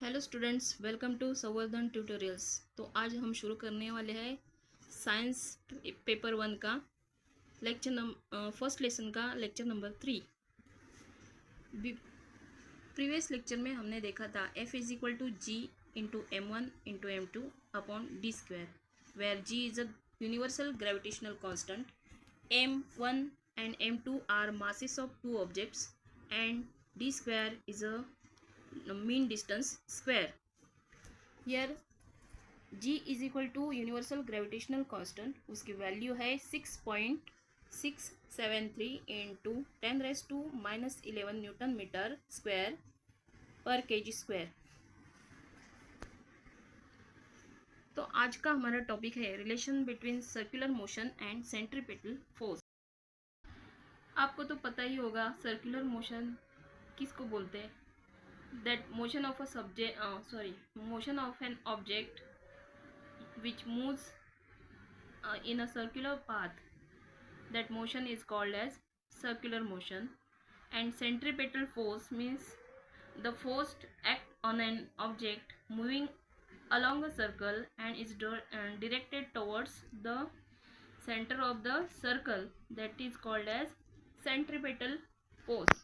Hello students, welcome to संवर्धन tutorials. तो आज हम शुरू करने वाले हैं साइंस पेपर 1 का फर्स्ट लेसन का लेक्चर नंबर 3। प्रीवियस लेक्चर में हमने देखा था F is equal to G into M1 into M2 upon D square, where G is a universal gravitational constant, M1 and M2 are masses of two objects and d square is a mean distance square. Here g is equal to universal gravitational constant, उसकी value है 6.673 into 10⁻⁻11 newton metre square पर KG square. तो आज का हमारा topic है relation between circular motion and centripetal force. आपको तो पता ही होगा सर्कुलर मोशन किसको बोलते हैं। That motion of a motion of an object which moves in a circular path, that motion is called as circular motion. And centripetal force means the force act on an object moving along a circle and is directed towards the center of the circle, that is called as centripetal force.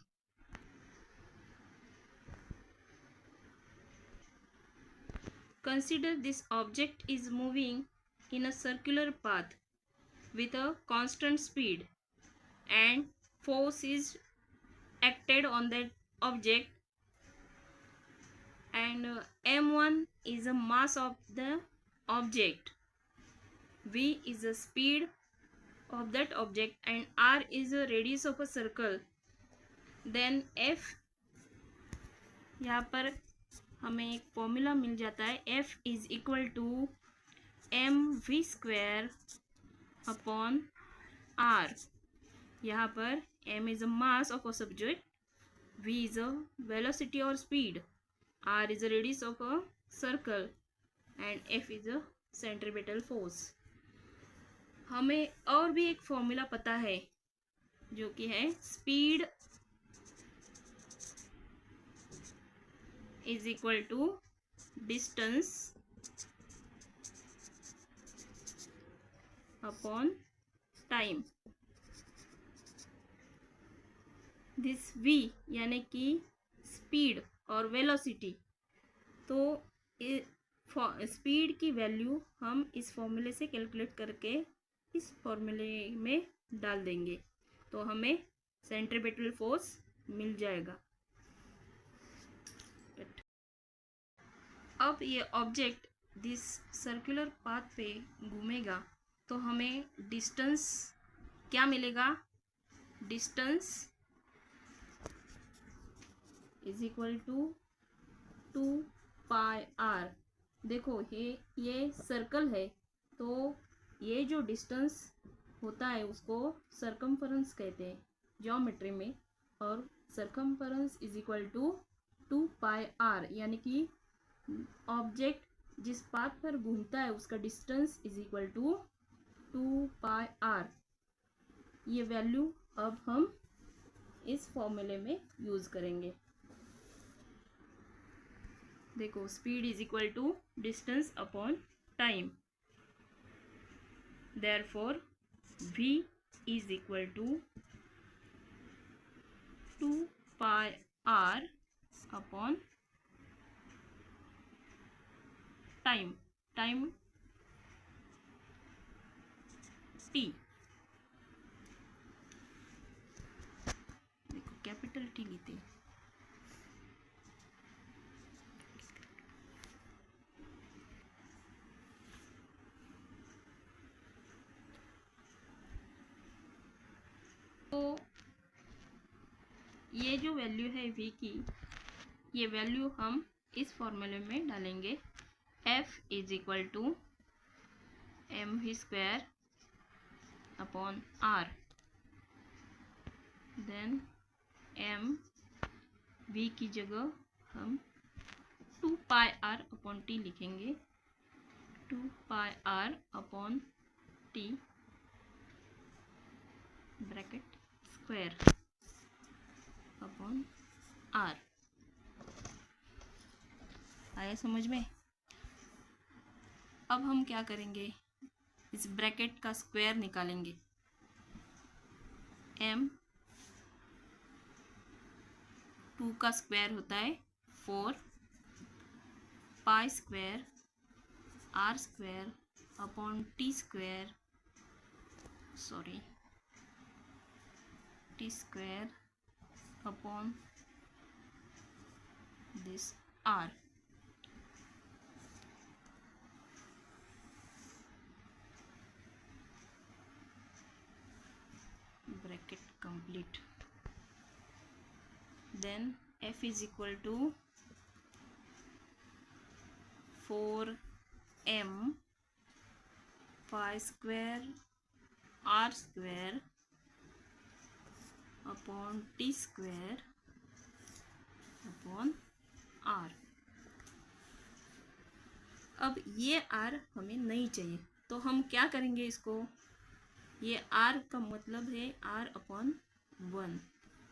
Consider this object is moving in a circular path with a constant speed and force is acted on that object, and m1 is a mass of the object, v is the speed of that object, and r is the radius of a circle. Then f, यहाँ पर हमें एक formula मिल जाता है, f is equal to M V square upon R. यहाँ पर m is a mass of a subject, v is a velocity और speed, r is a radius of a circle and f is a centripetal force. हमें और भी एक formula पता है जो कि है speed is equal to distance upon time. This v यानी कि स्पीड और वेलोसिटी, तो स्पीड की वैल्यू हम इस फॉर्मूले से कैलकुलेट करके इस फॉर्मूले में डाल देंगे तो हमें सेंट्रीपेटल फोर्स मिल जाएगा। अब ये ऑब्जेक्ट दिस सर्कुलर पाथ पे घूमेगा तो हमें डिस्टेंस क्या मिलेगा, distance is equal to 2πr। देखो ये सर्कल है, तो ये जो डिस्टेंस होता है उसको सरकमफरेंस कहते हैं ज्योमेट्री में, और circumference is equal to 2πr, यानी कि ऑब्जेक्ट जिस पाथ पर घूमता है उसका distance is equal to 2πr। ये वैल्यू अब हम इस फॉर्मूले में यूज करेंगे। देखो speed is equal to distance upon time, therefore v is equal to 2πr upon time t। देखो कैपिटल टी लेते हैं। तो ये जो वैल्यू है v की, ये वैल्यू हम इस फॉर्मूले में डालेंगे। f is equal to M V square upon r, then m v की जगह हम 2πr अपॉन टी लिखेंगे, 2πr upon T bracket square upon r। आया समझ में? अब हम क्या करेंगे, इस ब्रैकेट का स्क्वायर निकालेंगे। m 2 का स्क्वायर होता है 4 पाई square r square upon t square t square upon this r। bracket complete. Then f is equal to 4m pi square r square upon t square upon r। अब ये r हमें नहीं चाहिए, तो हम क्या करेंगे इसको, ये r का मतलब है r अपॉन 1,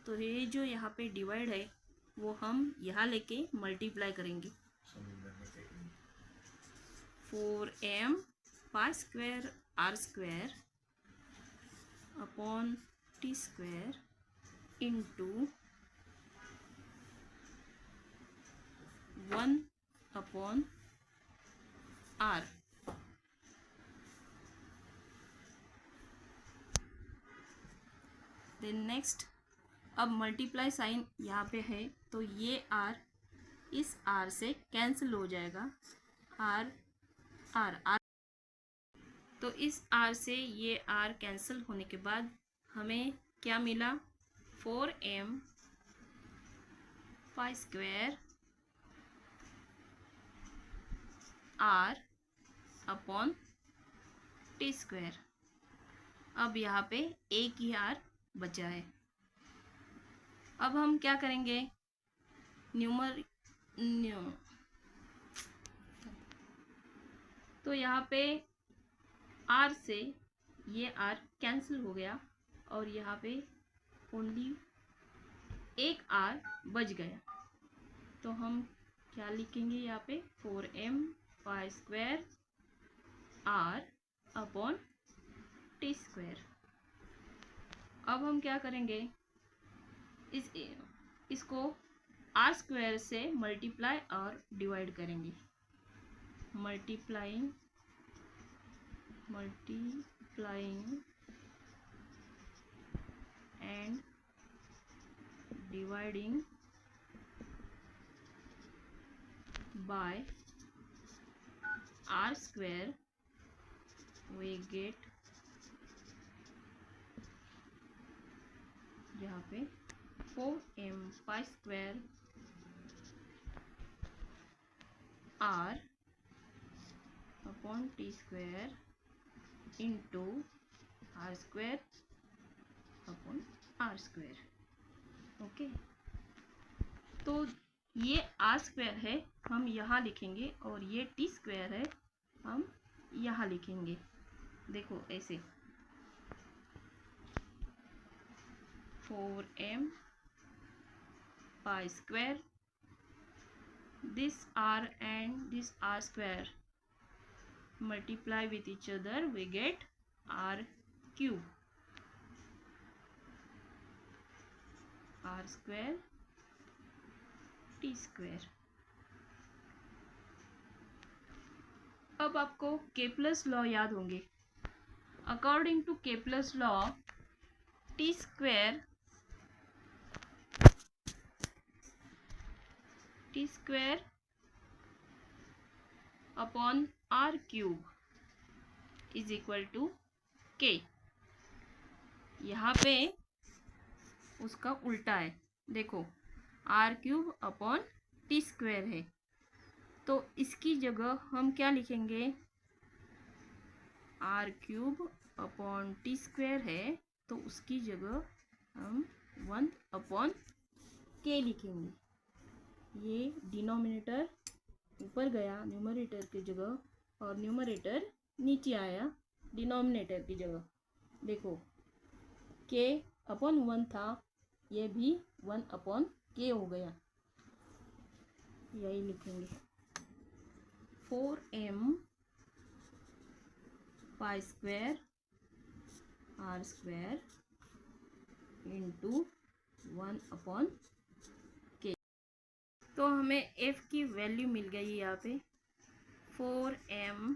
तो ये जो यहाँ पे डिवाइड है वो हम यहाँ लेके मल्टीप्लाई करेंगे। 4m pi square r square upon t square into 1 upon r। Then next, अब मल्टीप्लाई साइन यहाँ पे है तो ये r इस r से कैंसिल हो जाएगा, r तो इस r से ये r कैंसिल होने के बाद हमें क्या मिला, 4m pi square r upon t square. अब यहाँ पे एक ही r बचा है। अब हम क्या करेंगे, तो यहाँ पे r से ये r कैंसिल हो गया और यहाँ पे ओनली एक r बच गया, तो हम क्या लिखेंगे यहाँ पे, 4m pi square r upon t square. अब हम क्या करेंगे, इसको r स्क्वायर से मल्टीप्लाई और डिवाइड करेंगे। Multiplying and dividing by r square we get यहाँ पे 4m pi square r upon t square into r square upon r square. Okay, तो ये r स्क्वायर है हम यहाँ लिखेंगे और ये t स्क्वायर है हम यहाँ लिखेंगे। देखो ऐसे 4m pi square, this r and this r square multiply with each other, we get r cube, r square t square। अब आपको केपलर्स लॉ याद होंगे। According to Kepler's law t square upon r cube is equal to k। यहाँ पे उसका उल्टा है, देखो r cube upon t square है, तो इसकी जगह हम क्या लिखेंगे, r cube upon t square है तो उसकी जगह हम 1 अपॉन k लिखेंगे। ये डिनोमिनेटर ऊपर गया न्यूमरेटर की जगह और न्यूमरेटर नीचे आया डिनोमिनेटर की जगह। देखो k अपॉन 1 था, ये भी 1 अपॉन k हो गया, यही लिखेंगे। 4m pi square r square into 1/k। तो हमें f की वैल्यू मिल गई यहाँ पे 4m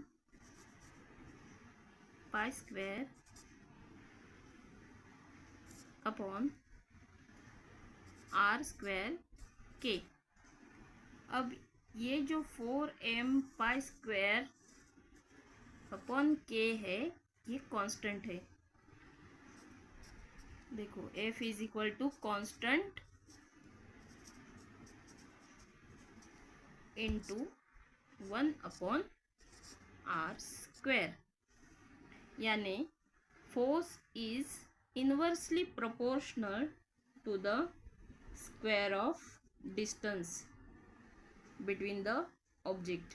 pi square upon r square k। अब ये जो 4m pi square upon k है ये कांस्टेंट है। देखो f is equal to constant into 1/r square, यानी force is inversely proportional to the square of distance between the object.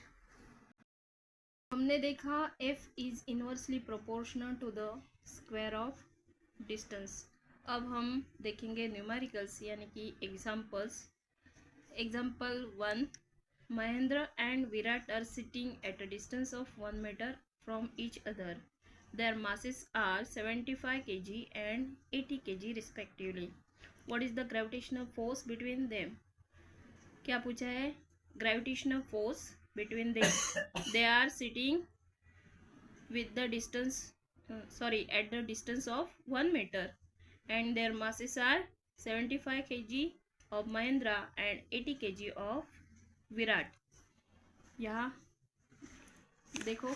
हमने देखा f is inversely proportional to the square of distance. अब हम देखेंगे न्यूमेरिकल्स यानी कि examples. Example 1, Mahendra and Virat are sitting at a distance of 1 meter from each other. Their masses are 75 kg and 80 kg respectively. What is the gravitational force between them? क्या पूछा है? Gravitational force between them. They are sitting with the distance, at the distance of 1 meter, and their masses are 75 kg of Mahendra and 80 kg of Virat. यहाँ देखो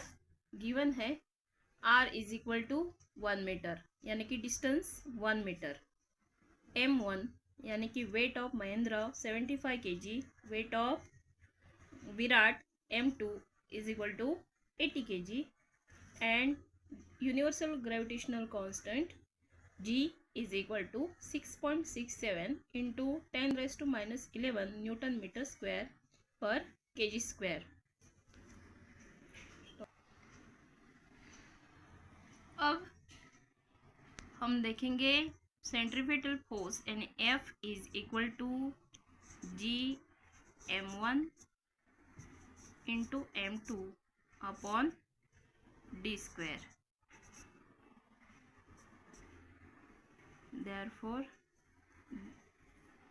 given है r is equal to 1 metre यानी कि distance 1 metre, m1 यानी कि weight of Mahendra 75 kg, weight of Virat m2 is equal to 80 kg, and universal gravitational constant g is equal to 6.67 into 10⁻⁻11 newton metre square पर kg square. अब हम देखेंगे centrifugal force यानी F is equal to G m1 into m2 upon d square. Therefore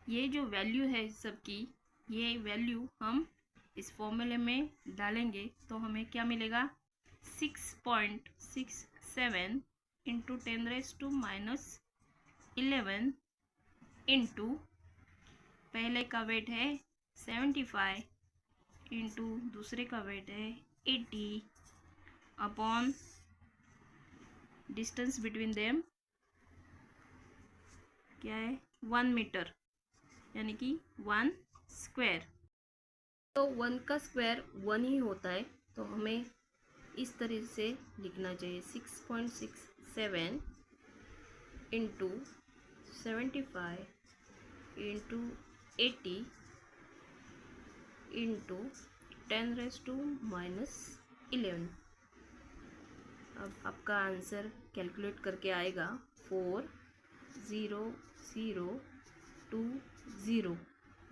ये जो value है सबकी, ये वैल्यू हम इस फॉर्मूले में डालेंगे तो हमें क्या मिलेगा 6.67 इंटू 10⁻⁻11 इंटू पहले का वेट है 75 इंटू दूसरे का वेट है 80 अपॉन डिस्टेंस बिटवीन देम क्या है 1 मीटर यानी कि 1 स्क्वायर। तो 1 का स्क्वायर 1 ही होता है, तो हमें इस तरह से लिखना चाहिए 6.67 इंटू 75 इंटू 80 इंटू 10⁻⁻11। अब आपका आंसर कैलकुलेट करके आएगा 40020।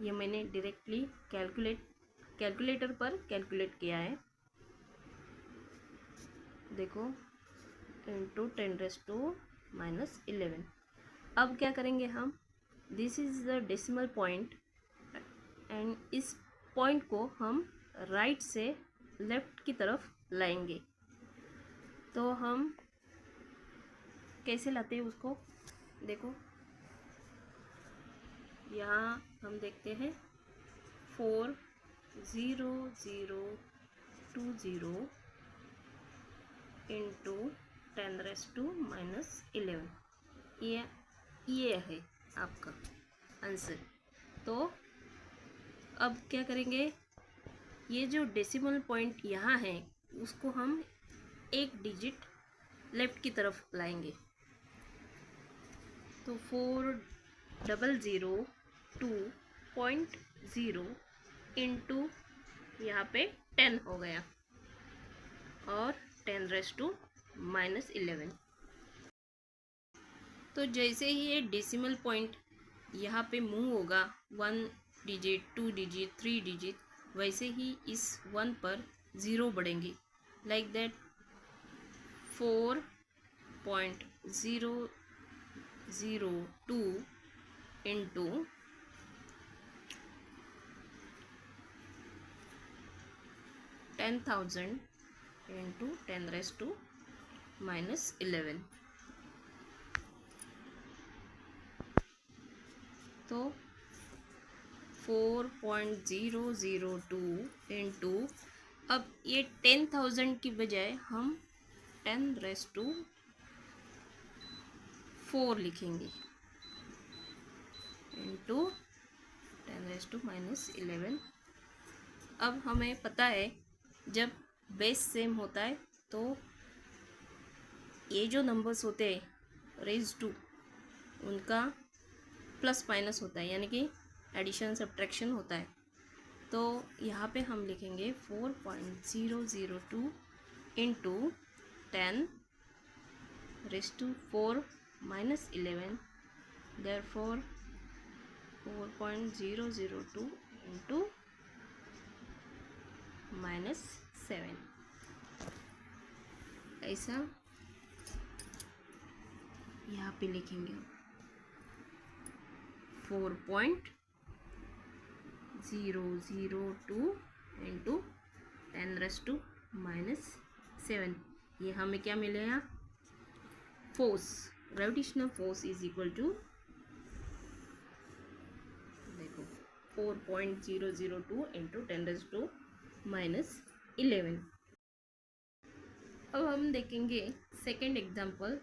ये मैंने डायरेक्टली कैलकुलेटर पर कैलकुलेट किया है। देखो इंटू 10⁻⁻11। अब क्या करेंगे हम, this is the decimal point and इस पॉइंट को हम राइट से लेफ्ट की तरफ लाएंगे। तो हम कैसे लाते हैं उसको, देखो यहाँ हम देखते हैं 40020 इंटू 10⁻⁻11। ये है आपका आंसर। तो अब क्या करेंगे, ये जो डेसिमल पॉइंट यहाँ है उसको हम एक डिजिट लेफ्ट की तरफ लाएंगे। तो 4002.0 इंटू यहाँ पे 10 हो गया और 10⁻⁻11। तो जैसे ही ये डेसिमल पॉइंट यहाँ पे मूव होगा 1 डिजिट 2 डिजिट 3 डिजिट, वैसे ही इस 1 पर 0 बढ़ेंगी, like that 4.002 into 10,000 into 10 raised to minus 11। तो 4.002 इंटू, अब ये 10,000 की बजाय हम 10 रेस टू 4 लिखेंगे इंटू 10 रेस टू माइनस 11। अब हमें पता है जब बेस सेम होता है तो ये जो नंबर्स होते हैं रेज टू, उनका प्लस माइनस होता है, यानी कि एडिशन सब्ट्रैक्शन होता है। तो यहाँ पे हम लिखेंगे 4.002 into 10 raise to 4 minus 11, therefore 4.002 into minus 7। ऐसा यहाँ पे लिखेंगे 4.002 इंटू 10 रेज़ टू माइनस 7। ये हमें क्या मिलेगा, force, gravitational force is equal to, देखो 4.002 इंटू 10 रेज़ टू माइनस 11। अब हम देखेंगे सेकेंड एग्जाम्पल।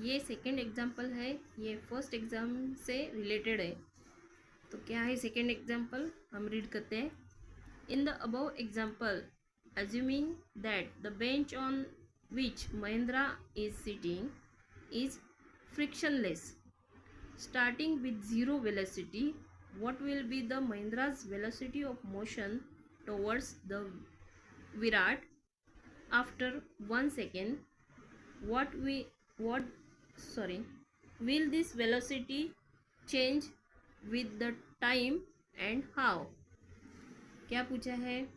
ये सेकेंड एग्जाम्पल है, ये फर्स्ट एग्जाम से रिलेटेड है। तो क्या है सेकेंड एग्जाम्पल, हम रीड करते हैं। In the above example, assuming that the bench on which Mahendra is sitting is frictionless, starting with 0 velocity, what will be the Mahendra's velocity of motion towards the Virat after 1 second? Will this velocity change with the time and how? क्या पूछा है,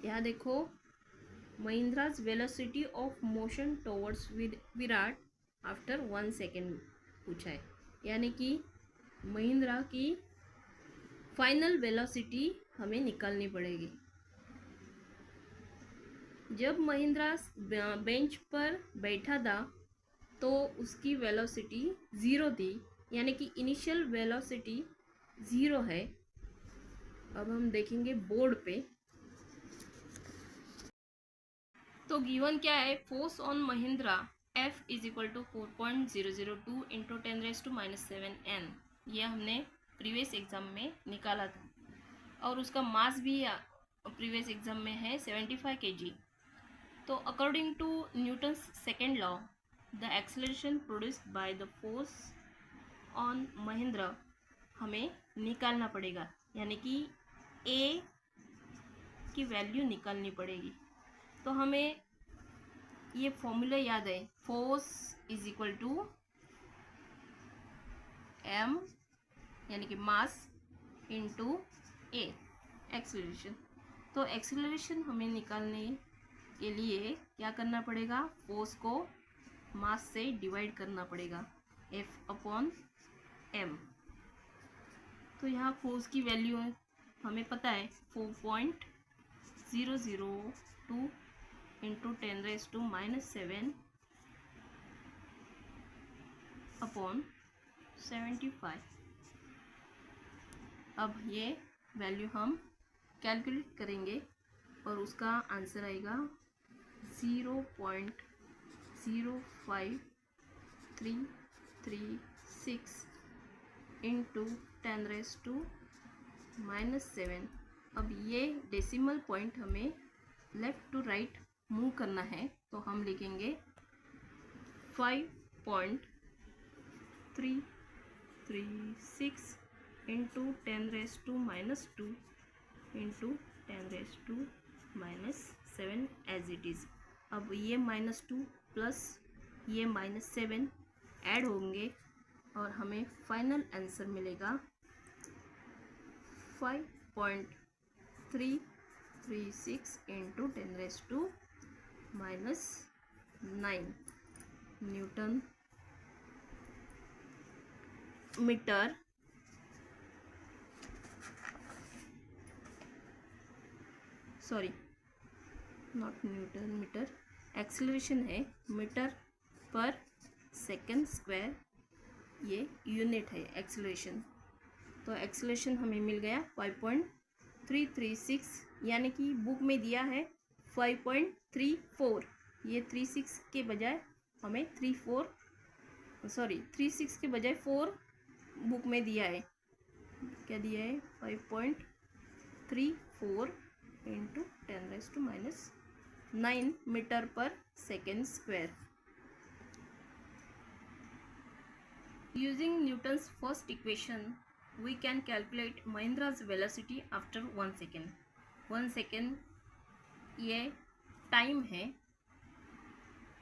यहाँ देखो, Mahendra's velocity of motion towards Virat after 1 second पूछा है, यानी कि महिंद्रा की फाइनल वेलोसिटी हमें निकालनी पड़ेगी। जब महिंद्रा बेंच पर बैठा था तो उसकी वेलोसिटी 0 थी, यानी कि इनिशियल वेलोसिटी 0 है। अब हम देखेंगे बोर्ड पे, तो गिवन क्या है, force on Mahindra F is equal to 4.002 into 10 raise to minus 7 N। यह हमने प्रीवियस एग्जाम में निकाला था, और उसका मास भी प्रीवियस एग्जाम में है 75 kg। तो according to Newton's second law, the acceleration produced by the force on Mahindra हमें निकालना पड़ेगा, यानी कि A की वैल्यू निकालनी पड़ेगी। तो हमें ये फॉर्मूला याद है, force is equal to m यानी कि मास इनटू a एक्सेलरेशन। तो एक्सेलरेशन हमें निकालने के लिए क्या करना पड़ेगा, फोर्स को मास से डिवाइड करना पड़ेगा, F अपॉन m। तो यहाँ फोर्स की वैल्यू हमें पता है 4.002 into 10 raise to minus 7 upon 75। अब ये वैल्यू हम कैलकुलेट करेंगे और उसका आंसर आएगा 0.05336 इंटू 10 रेज़ टू माइनस 7। अब ये डेसिमल पॉइंट हमें लेफ़्ट टू राइट मूव करना है, तो हम लिखेंगे 5.336 into 10 raise to minus 2 into 10 raise to minus 7 as it is. अब ये -2 प्लस ये -7 ऐड होंगे और हमें फाइनल आंसर मिलेगा 5.336 36 into 10⁻⁹ newton metre not newton metre, acceleration है मीटर पर सेकंड स्क्वायर, ये यूनिट है एक्सेलरेशन। तो एक्सेलरेशन हमें मिल गया 5.336, यानी कि बुक में दिया है 5.34, ये 36 के बजाय हमें 36 के बजाय 4 बुक में दिया है। क्या दिया है? 5.34 इंटू 10⁻⁹ मीटर पर second square. Using Newton's first equation, we can calculate Mahindra's velocity after 1 second. 1 second ये टाइम है।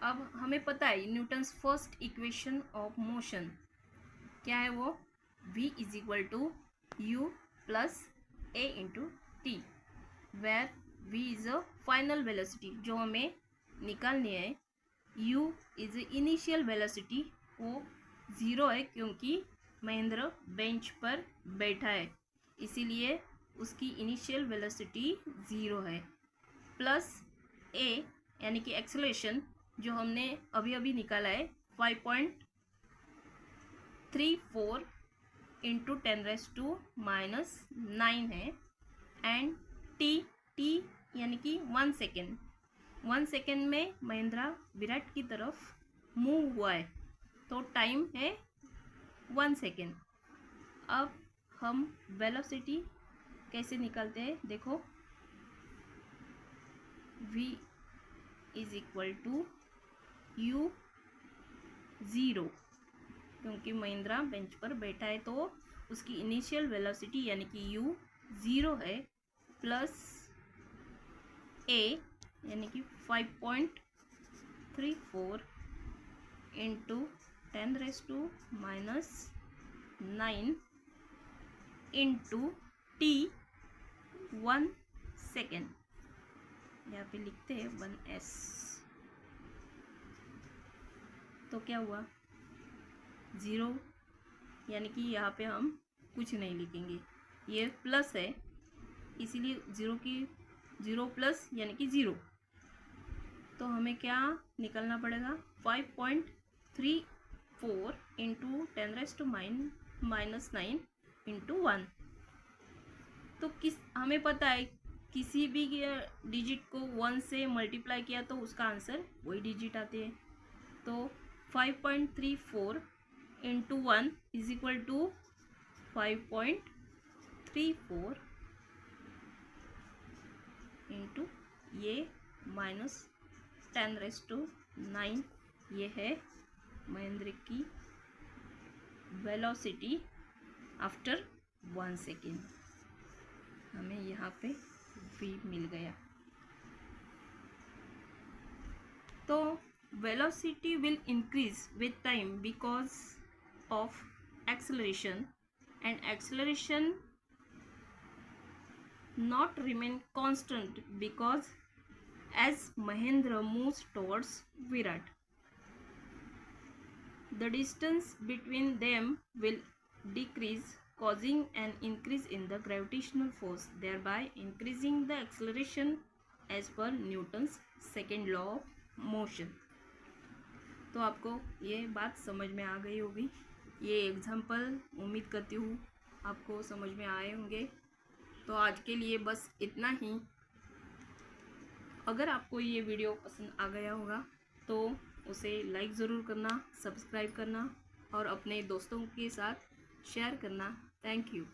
अब हमें पता है Newton's first equation of motion क्या है, वो v is equal to u plus a into t, where v is a final velocity जो हमें निकालनी है। u इज इनिशियल वेलोसिटी, वो 0 है क्योंकि महेंद्र बेंच पर बैठा है, इसीलिए उसकी इनिशियल वेलोसिटी 0 है, प्लस a यानी कि एक्सेलरेशन जो हमने अभी अभी निकाला है 5.34 इंटू 10⁻⁹ है, एंड t यानी कि 1 सेकेंड। 1 सेकेंड में महेंद्र विराट की तरफ मूव हुआ है, तो टाइम है 1 सेकेंड। अब हम वेलोसिटी कैसे निकालते हैं, देखो v is equal to u 0, क्योंकि महेंद्र बेंच पर बैठा है तो उसकी इनिशियल वेलोसिटी यानी कि u 0 है, प्लस a यानी कि 5.34 इंटू 10⁻⁹ इंटू टी 1 सेकेंड, यहाँ पे लिखते हैं 1s। तो क्या हुआ 0, यानी कि यहाँ पे हम कुछ नहीं लिखेंगे, ये प्लस है इसीलिए 0 प्लस यानी कि 0। तो हमें क्या निकलना पड़ेगा 5.34 इंटू 10⁻⁹ इंटू 1। तो हमें पता है किसी भी डिजिट को 1 से मल्टीप्लाई किया तो उसका आंसर वही डिजिट आते हैं। तो 5.34 into 1 is equal to 5.34 into ये माइनस 10⁻⁹, ये है महेंद्र की वेलोसिटी आफ्टर 1 सेकेंड। हमें यहाँ पे v मिल गया। तो velocity will increase with time because of acceleration, and acceleration not remain constant because as Mahendra moves towards Virat, the distance between them will decrease, causing an increase in the gravitational force, thereby increasing the acceleration as per Newton's second law of motion। तो आपको ये बात समझ में आ गई होगी। ये example उम्मीद करती हूँ आपको समझ में आए होंगे। तो आज के लिए बस इतना ही। अगर आपको ये वीडियो पसंद आ गया होगा तो उसे लाइक ज़रूर करना, सब्सक्राइब करना और अपने दोस्तों के साथ शेयर करना। Thank you.